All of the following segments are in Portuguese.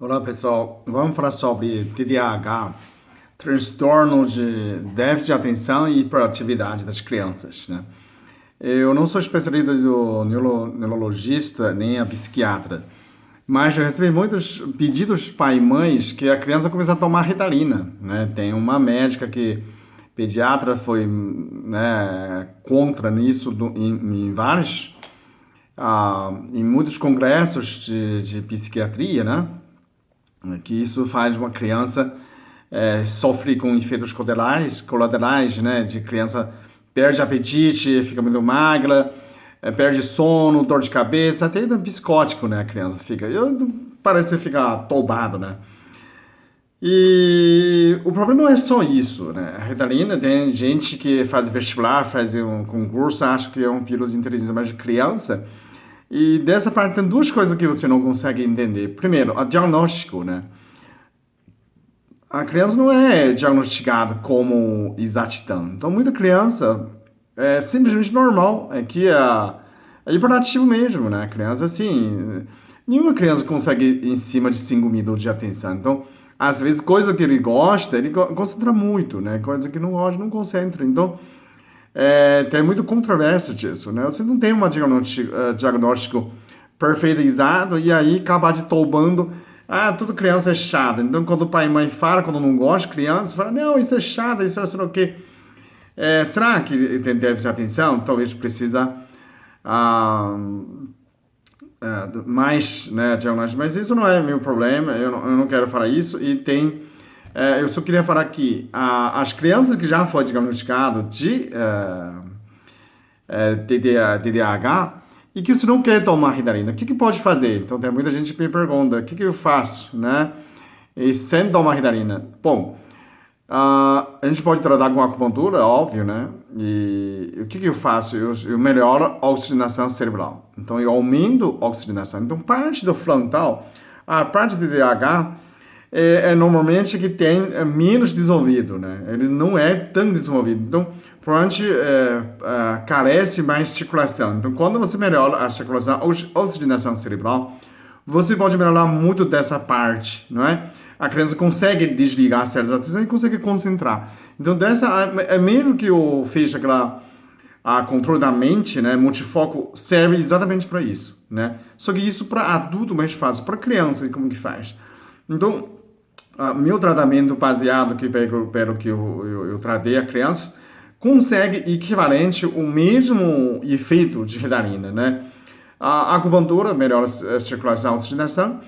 Olá pessoal, vamos falar sobre TDAH, transtorno de déficit de atenção e hiperatividade das crianças, né? Eu não sou especialista do neurologista nem a psiquiatra, mas eu recebi muitos pedidos pai e mães que a criança começa a tomar Ritalina, né? Tem uma médica que pediatra foi, né, contra nisso em vários, em muitos congressos de psiquiatria, né? Que isso faz uma criança sofre com efeitos colaterais, né? De criança perde apetite, fica muito magra, perde sono, dor de cabeça, até psicótico, né? A criança fica, parece ficar toubado, né? E o problema não é só isso, né? A Ritalina tem gente que faz vestibular, faz um concurso, acha que é um pílula de inteligência mais de criança. E dessa parte tem duas coisas que você não consegue entender. Primeiro, o diagnóstico, né? A criança não é diagnosticada como exatidão. Então, muita criança é simplesmente normal, é hiperativo mesmo, né? A criança, assim, nenhuma criança consegue ir em cima de 5 minutos de atenção. Então, às vezes, coisa que ele gosta, ele concentra muito, né? Coisa que não gosta, não concentra. Então, tem muito controvérsia disso, né? Você não tem um diagnóstico perfeitizado e aí acaba de tombando. Ah, tudo criança é chata. Então, quando o pai e mãe falam, quando não gosta de criança, fala, não, isso é chato, isso é sei lá o quê. Será que deve ser atenção? Talvez precisa ah, mais, né, diagnóstico. Mas isso não é meu problema, eu não quero falar isso. E tem, eu só queria falar que as crianças que já foram diagnosticadas de TDAH e que você não quer tomar Ritalina, o que pode fazer? Então tem muita gente que me pergunta, o que eu faço, né? E sem tomar Ritalina. Bom, a gente pode tratar com acupuntura, óbvio, né? E o que eu faço? Eu melhoro a oxigenação cerebral. Então eu aumento a oxigenação. Então parte do frontal, a parte do TDAH normalmente que tem menos desenvolvido, né? Ele não é tão desenvolvido. Então, provavelmente carece mais circulação. Então, quando você melhora a circulação, a oxigenação cerebral, você pode melhorar muito dessa parte, não é? A criança consegue desligar certas atenções e consegue concentrar. Então, mesmo que eu feche a controle da mente, né, multifoco, serve exatamente para isso, né? Só que isso para adulto é mais fácil, para criança, como que faz? Então, meu tratamento baseado pelo que eu tratei a criança consegue equivalente o mesmo efeito de Ritalina, né? A acupuntura melhora a circulação e a oxigenação.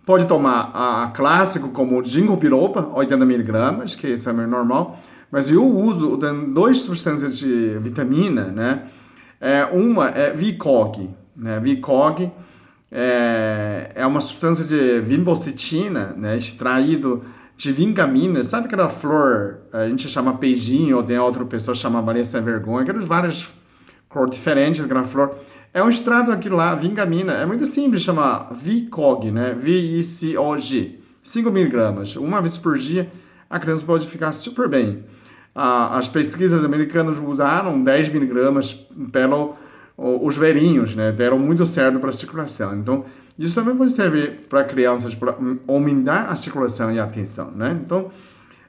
Pode tomar a clássico como ginkgo biloba, 80 miligramas, que isso é meio normal. Mas eu uso duas substâncias de vitamina, né? Uma é Vicog, né? Vicog é uma substância de vinbocetina, né, extraído de vingamina. Sabe aquela flor, a gente chama beijinho, ou tem outra pessoa que chama Maria Sem Vergonha, aquelas várias cores diferentes daquela flor. É um extrato daquilo lá, vingamina. É muito simples, chama Vicog, né, VICOG, 5 miligramas. Uma vez por dia, a criança pode ficar super bem. As pesquisas americanas usaram 10 miligramas pelo os velhinhos, né, deram muito certo para a circulação. Então, isso também pode servir para crianças, para aumentar a circulação e a atenção, né? Então,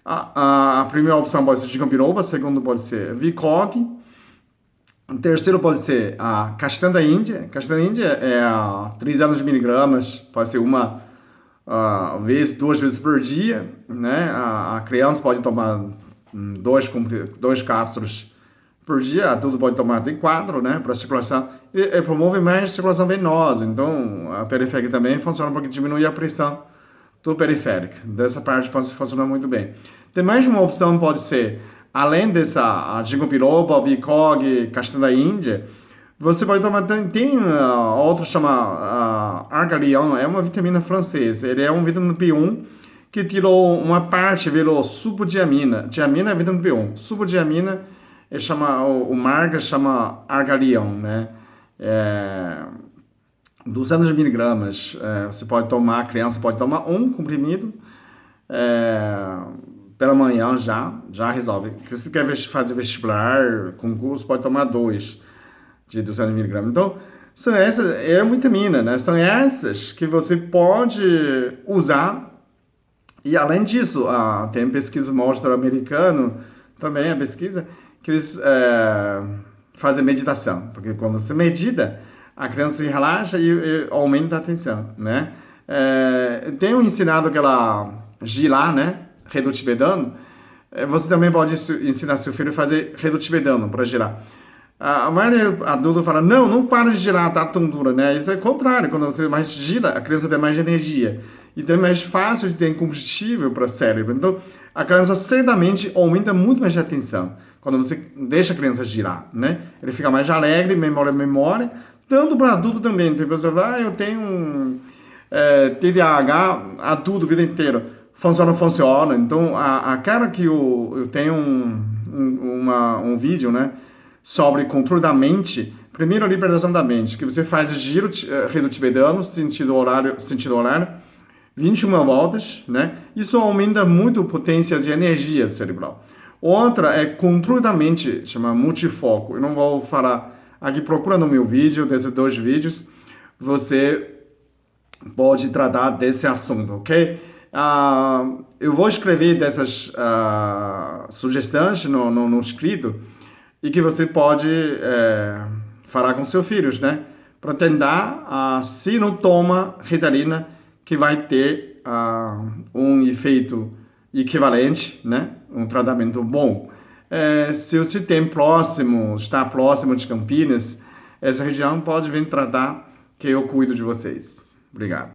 a primeira opção pode ser ginkgo biloba, a segunda pode ser Vicog, o terceiro pode ser a castanha da Índia. Castanha da Índia é 300 miligramas, pode ser uma vez, 2 vezes por dia, né? A criança pode tomar dois cápsulas por dia, adulto pode tomar até 4, né, para circulação. E promove mais circulação venosa, então a periférica também funciona porque diminui a pressão do periférico. Dessa parte pode funcionar muito bem. Tem mais uma opção, pode ser, além dessa a ginkgo biloba, Vicog, castanha da Índia, você pode tomar, tem outro chama argalion, é uma vitamina francesa, ele é um vitamina B1 que tirou uma parte, virou subdiamina. Diamina é vitamina B1, subdiamina ele chama, o Marga chama Argalion, né? 200 miligramas. Você pode tomar, a criança pode tomar um comprimido pela manhã já resolve. Se você quer fazer vestibular, concurso, pode tomar dois de 200 miligramas. Então, São essas, é uma vitamina, né? São essas que você pode usar. E além disso, tem pesquisa mostra americano, também a pesquisa, que eles fazem meditação. Porque quando você medita, a criança se relaxa e aumenta a atenção, né? Tenho ensinado aquela girar, né? Redo tibetano. Você também pode ensinar seu filho a fazer redo tibetano para girar. A maioria adulto fala, não, não para de girar, tá tão dura, né? Isso é o contrário, quando você mais gira, a criança tem mais energia. Então é mais fácil de ter combustível para o cérebro. Então a criança certamente aumenta muito mais a atenção quando você deixa a criança girar, né? Ele fica mais alegre, memória. Tanto para adulto também. Tem pessoa que fala, eu tenho TDAH adulto a vida inteira. Funciona, funciona. Então a cara que eu tenho um vídeo, né? Sobre controle da mente, primeiro a libertação da mente, que você faz giro redo tibetano, sentido horário, 21 voltas, né? Isso aumenta muito a potência de energia cerebral. Outra é controle da mente, chama multifoco. Eu não vou falar aqui, procura no meu vídeo, desses dois vídeos, você pode tratar desse assunto, ok? Eu vou escrever dessas sugestões no escrito, e que você pode falar com seus filhos, né? Para tentar, se não toma Ritalina, que vai ter um efeito equivalente, né? Um tratamento bom. Se você está próximo de Campinas, essa região pode vir tratar, que eu cuido de vocês. Obrigado.